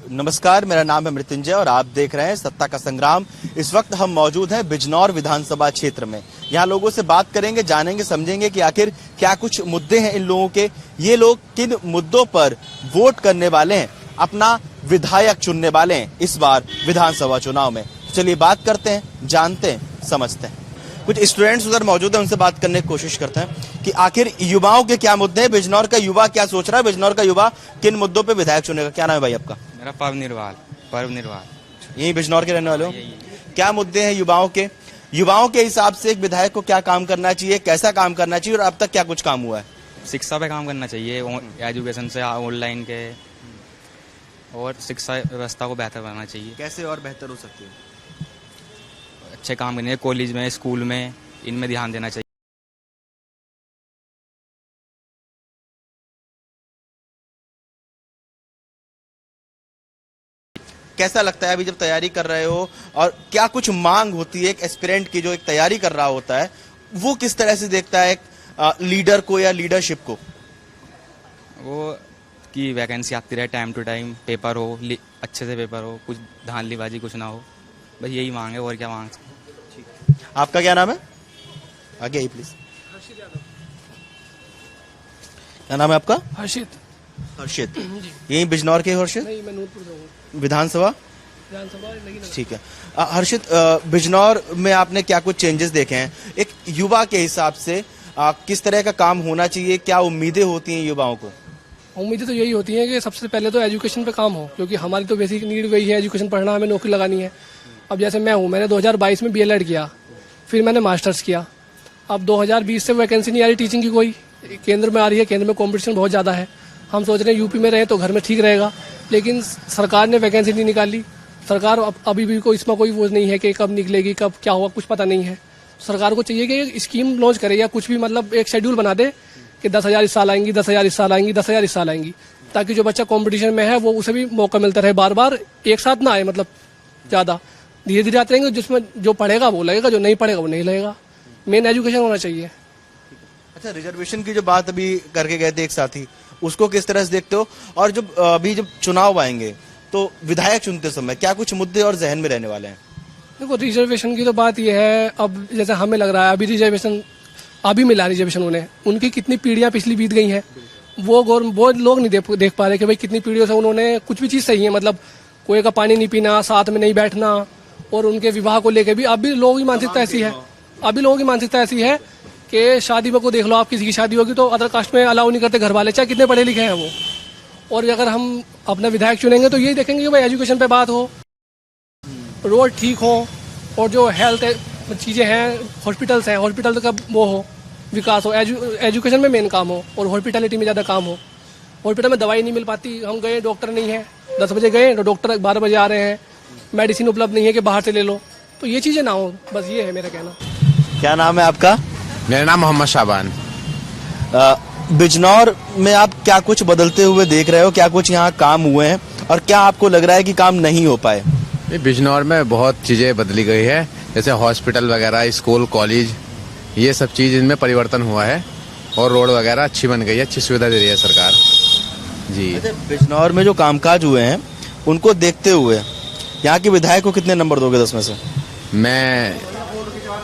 नमस्कार, मेरा नाम है मृत्युंजय और आप देख रहे हैं सत्ता का संग्राम। इस वक्त हम मौजूद हैं बिजनौर विधानसभा क्षेत्र में। यहाँ लोगों से बात करेंगे, जानेंगे, समझेंगे कि आखिर क्या कुछ मुद्दे हैं इन लोगों के, ये लोग किन मुद्दों पर वोट करने वाले हैं, अपना विधायक चुनने वाले हैं इस बार विधानसभा चुनाव में। चलिए बात करते हैं, जानते हैं, समझते हैं। कुछ स्टूडेंट्स उधर मौजूद हैं, उनसे बात करने की कोशिश करते हैं कि आखिर युवाओं के क्या मुद्दे हैं, बिजनौर का युवा क्या सोच रहा है, बिजनौर का युवा किन मुद्दों पे विधायक चुनेगा। क्या नाम है भाई आपका? मेरा पर्व निर्वाल। यही बिजनौर के रहने वाले हो? क्या मुद्दे हैं युवाओं के हिसाब से एक विधायक को क्या काम करना चाहिए, कैसा काम करना चाहिए और अब तक क्या कुछ काम हुआ है? शिक्षा पे काम करना चाहिए, एजुकेशन से ऑनलाइन के, और शिक्षा व्यवस्था को बेहतर बनाना चाहिए। कैसे और बेहतर हो सकती है? अच्छे काम करने, कॉलेज में, स्कूल में, इनमें ध्यान देना चाहिए। कैसा लगता है अभी जब तैयारी कर रहे हो, और क्या कुछ मांग होती है एक एस्पिरेंट की जो एक तैयारी कर रहा होता है, वो किस तरह से देखता है एक लीडर को या लीडरशिप को? वो कि वैकेंसी आती रहे, टाइम टू टाइम पेपर हो, अच्छे से पेपर हो, कुछ धांधलीबाजी कुछ ना हो, बस यही मांग है। और क्या मांग? आपका क्या नाम है? आगे आइए प्लीज। क्या नाम है आपका? हर्षित। यही बिजनौर के हर्षित? नहीं, मैं नूरपुर से हूँ। विधानसभा ठीक है। हर्षित, बिजनौर में आपने क्या कुछ चेंजेस देखे हैं एक युवा के हिसाब से, किस तरह का काम होना चाहिए, क्या उम्मीदें होती हैं युवाओं को? उम्मीदें तो यही होती हैं कि सबसे पहले तो एजुकेशन पे काम हो, क्योंकि हमारी तो बेसिक नीड वही है, एजुकेशन पढ़ना, हमें नौकरी लगानी है। अब जैसे मैं हूँ, मैंने 2022 में BLED किया, फिर मैंने मास्टर्स किया। अब 2020 से वैकेंसी नहीं आ रही टीचिंग की, कोई केंद्र में आ रही है, केंद्र में कॉम्पिटिशन बहुत ज़्यादा है। हम सोच रहे हैं यूपी में रहे तो घर में ठीक रहेगा, लेकिन सरकार ने वैकेंसी नहीं निकाली। सरकार अभी भी कोई इसमें कोई वो नहीं है कि कब निकलेगी, कब क्या होगा, कुछ पता नहीं है। सरकार को चाहिए कि एक स्कीम लॉन्च करे या कुछ भी, मतलब एक शेड्यूल बना दे कि 10,000 इस साल आएंगी, 10,000 इस साल आएंगी, 10,000 इस साल आएंगी, ताकि जो बच्चा कंपटीशन में है वो उसे भी मौका मिलता रहे। बार बार एक साथ ना आए, मतलब ज़्यादा धीरे धीरे आते रहेंगे। जिसमें जो पढ़ेगा वो लगेगा, जो नहीं पढ़ेगा वो नहीं लगेगा। मेन एजुकेशन होना चाहिए। अच्छा, रिजर्वेशन की जो बात अभी करके गए थे एक साथी, उसको किस तरह से देखते हो? और जब चुनाव आएंगे तो विधायक चुनते समय क्या कुछ मुद्दे और जहन में रहने वाले हैं? देखो, रिजर्वेशन की तो बात यह है, अब जैसे हमें लग रहा है अभी रिजर्वेशन अभी मिला, रिजर्वेशन उन्हें, उनकी कितनी पीढ़ियां पिछली बीत गई हैं, वो लोग नहीं देख पा रहे कि भाई कितनी पीढ़ियों से उन्होंने कुछ भी चीज़ सही है, मतलब कोई का पानी नहीं पीना, साथ में नहीं बैठना, और उनके विवाह को लेकर भी अभी लोगों की मानसिकता ऐसी है। अभी लोगों की मानसिकता ऐसी है कि शादी में को देख लो, आप किसी की शादी होगी तो अदर कास्ट में अलाउ नहीं करते घर वाले, चाहे कितने पढ़े लिखे हैं वो। और अगर हम अपना विधायक चुनेंगे तो यही देखेंगे कि भाई एजुकेशन पे बात हो, रोड ठीक हो, और जो हेल्थ चीज़ें हैं, हॉस्पिटल्स हैं, हॉस्पिटल का वो हो, विकास हो, एजुकेशन में मेन काम हो, और हॉस्पिटलिटी में ज़्यादा काम हो। हॉस्पिटल में दवाई नहीं मिल पाती, हम गए डॉक्टर नहीं है, 10 बजे गए तो डॉक्टर 12 बजे आ रहे हैं, मेडिसिन उपलब्ध नहीं है कि बाहर से ले लो, तो ये चीज़ें ना हो, बस ये है मेरा कहना। क्या नाम है आपका? मेरा नाम मोहम्मद शाबान। बिजनौर में आप क्या कुछ बदलते हुए देख रहे हो, क्या कुछ यहाँ काम हुए हैं, और क्या आपको लग रहा है कि काम नहीं हो पाए? बिजनौर में बहुत चीज़ें बदली गई है, जैसे हॉस्पिटल वगैरह, स्कूल, कॉलेज, ये सब चीज़ इनमें परिवर्तन हुआ है, और रोड वगैरह अच्छी बन गई है, अच्छी सुविधा दे रही है सरकार जी। बिजनौर में जो कामकाज हुए हैं उनको देखते हुए यहाँ के विधायक को कितने नंबर दोगे 10 में से? मैं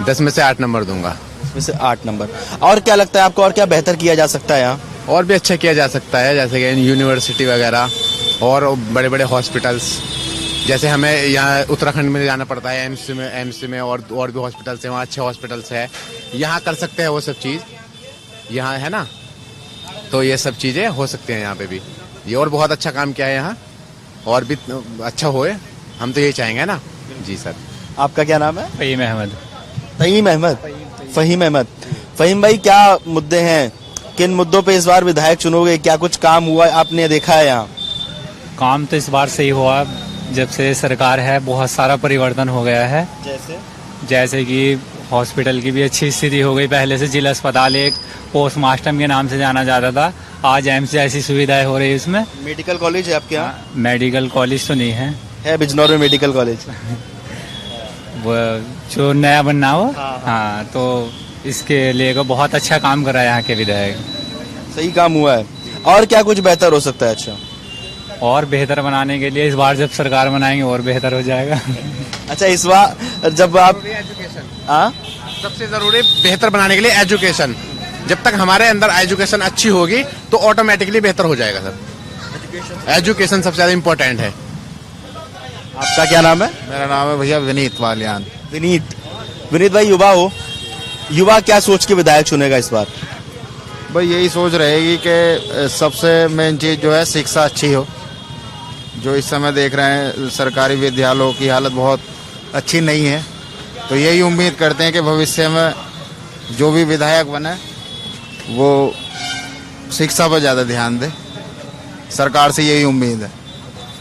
10 में से 8 नंबर दूंगा। 10 में से 8 नंबर। और क्या लगता है आपको, और क्या बेहतर किया जा सकता है यहाँ? और भी अच्छा किया जा सकता है, जैसे कि यूनिवर्सिटी वगैरह और बड़े बड़े हॉस्पिटल्स, जैसे हमें यहाँ उत्तराखंड में जाना पड़ता है एम्स में और भी हॉस्पिटल्स हैं, वहाँ अच्छे हॉस्पिटल्स है, यहाँ कर सकते हैं वो सब चीज़, यहाँ है ना, तो ये सब चीज़ें हो सकती हैं यहाँ पे भी। ये और बहुत अच्छा काम किया है यहाँ, और भी अच्छा होए, हम तो यही चाहेंगे ना जी सर। आपका क्या नाम है? फहीम अहमद। फहीम अहमद। फहीम भाई, क्या मुद्दे हैं, किन मुद्दों पे इस बार विधायक चुनोगे, क्या कुछ काम हुआ आपने देखा है यहाँ? काम तो इस बार सही हुआ, जब से सरकार है बहुत सारा परिवर्तन हो गया है। जैसे कि हॉस्पिटल की भी अच्छी स्थिति हो गई, पहले से जिला अस्पताल एक पोस्टमास्टम के नाम से जाना जाता था, आज एम्स जैसी सुविधाएं हो रही है उसमें। मेडिकल कॉलेज है आपके यहाँ? मेडिकल कॉलेज तो नहीं है बिजनौर में मेडिकल कॉलेज वो जो नया बनना हो। हाँ, तो इसके लिए बहुत अच्छा काम कर रहा है यहाँ के विधायक। सही काम हुआ है। और क्या कुछ बेहतर हो सकता है? अच्छा, और बेहतर बनाने के लिए इस बार जब सरकार बनाएंगे और बेहतर हो जाएगा। अच्छा, इस बार जब आप हाँ सबसे जरूरी बेहतर बनाने के लिए एजुकेशन। जब तक हमारे अंदर एजुकेशन अच्छी होगी तो ऑटोमेटिकली बेहतर हो जाएगा सर। एजुकेशन सबसे ज्यादा इम्पोर्टेंट है। आपका क्या नाम है? मेरा नाम है भैया विनीत वालियान। विनीत भाई, युवा हो, युवा क्या सोच के विधायक चुनेगा इस बार? भाई यही सोच रहेगी कि सबसे मेन चीज जो है शिक्षा अच्छी हो। जो इस समय देख रहे हैं सरकारी विद्यालयों की हालत बहुत अच्छी नहीं है, तो यही उम्मीद करते हैं कि भविष्य में जो भी विधायक बने वो शिक्षा पर ज़्यादा ध्यान दे। सरकार से यही उम्मीद है,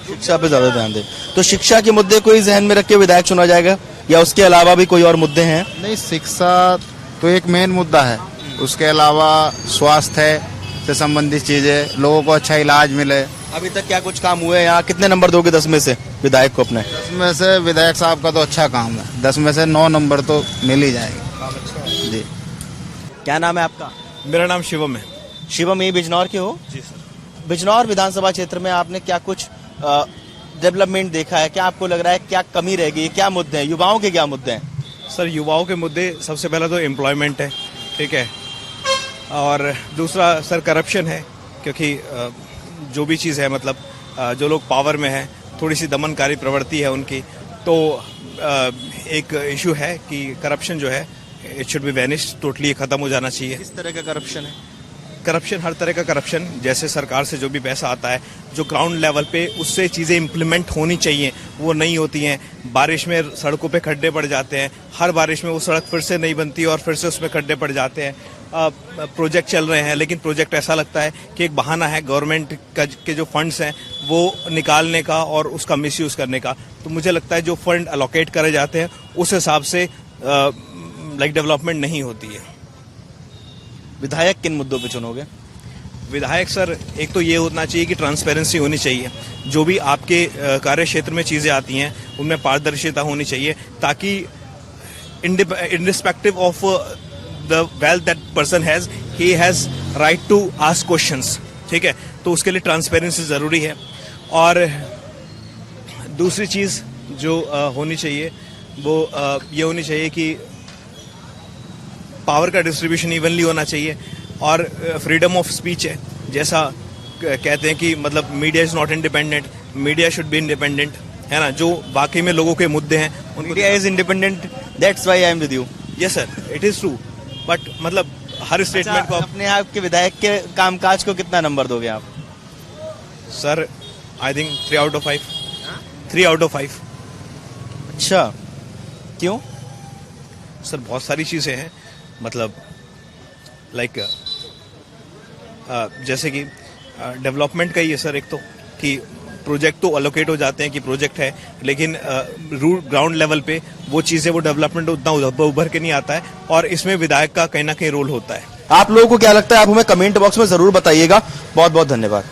शिक्षा पे ज्यादा ध्यान दे। तो शिक्षा के मुद्दे को ही जहन में रख के विधायक चुना जाएगा या उसके अलावा भी कोई और मुद्दे हैं? नहीं, शिक्षा तो एक मेन मुद्दा है, उसके अलावा स्वास्थ्य से संबंधित चीज़ें, लोगों को अच्छा इलाज मिले। अभी तक क्या कुछ काम हुए हैं यहाँ? कितने नंबर दोगे 10 में से विधायक को अपने? 10 में से विधायक साहब का तो अच्छा काम है, 10 में से 9 नंबर तो मिल ही जाएंगे। जी। क्या नाम है आपका? मेरा नाम शिवम है। शिवम, ये बिजनौर के हो? जी सर। बिजनौर विधानसभा क्षेत्र में आपने क्या कुछ डेवलपमेंट देखा है? क्या आपको लग रहा है क्या कमी रह गई? क्या मुद्दे हैं? युवाओं के क्या मुद्दे हैं? सर, युवाओं के मुद्दे सबसे पहला तो एम्प्लॉयमेंट है, ठीक है, और दूसरा सर करप्शन है, क्योंकि जो भी चीज़ है मतलब जो लोग पावर में है थोड़ी सी दमनकारी प्रवृत्ति है उनकी, तो एक इशू है कि करप्शन जो है it should be vanish, totally खत्म हो जाना चाहिए। किस तरह का करप्शन है? करप्शन, हर तरह का करप्शन, जैसे सरकार से जो भी पैसा आता है जो ग्राउंड लेवल पे उससे चीज़ें इम्प्लीमेंट होनी चाहिए वो नहीं होती हैं। बारिश में सड़कों पे खड्डे पड़ जाते हैं, हर बारिश में वो सड़क फिर से नहीं बनती और फिर से उसमें खड्डे पड़ जाते हैं। प्रोजेक्ट चल रहे हैं लेकिन प्रोजेक्ट ऐसा लगता है कि एक बहाना है गवर्नमेंट का के जो फंड्स हैं वो निकालने का और उसका मिसयूज़ करने का। तो मुझे लगता है जो फंड अलोकेट करे जाते हैं उस हिसाब से डेवलपमेंट नहीं होती है। विधायक किन मुद्दों पे चुनोगे? विधायक सर, एक तो ये होना चाहिए कि ट्रांसपेरेंसी होनी चाहिए, जो भी आपके कार्य क्षेत्र में चीज़ें आती हैं उनमें पारदर्शिता होनी चाहिए, ताकि irrespective of the wealth that person has, he has right to ask questions, ठीक है। तो उसके लिए ट्रांसपेरेंसी ज़रूरी है। और दूसरी चीज़ जो होनी चाहिए वो ये होनी चाहिए कि पावर का डिस्ट्रीब्यूशन इवनली होना चाहिए, और फ्रीडम ऑफ स्पीच है, जैसा कहते हैं कि मतलब media is not independent, media should be independent, है ना। जो वाकई में लोगों के मुद्दे हैं उनको, media is independent, that's why I am with you. Yes sir, it is true, but मतलब हर स्टेटमेंट को अपने आप के विधायक के कामकाज को कितना नंबर दोगे आप? Sir I think 3 out of 5। 3 out of 5। अच्छा, क्यों? सर बहुत सारी चीज़ें हैं, मतलब लाइक जैसे कि डेवलपमेंट का ही है सर। एक तो कि प्रोजेक्ट तो अलोकेट हो जाते हैं कि प्रोजेक्ट है, लेकिन ग्राउंड लेवल पे वो चीज़ें, वो डेवलपमेंट उतना उभर के नहीं आता है, और इसमें विधायक का कहीं ना कहीं रोल होता है। आप लोगों को क्या लगता है? आप हमें कमेंट बॉक्स में जरूर बताइएगा। बहुत बहुत धन्यवाद।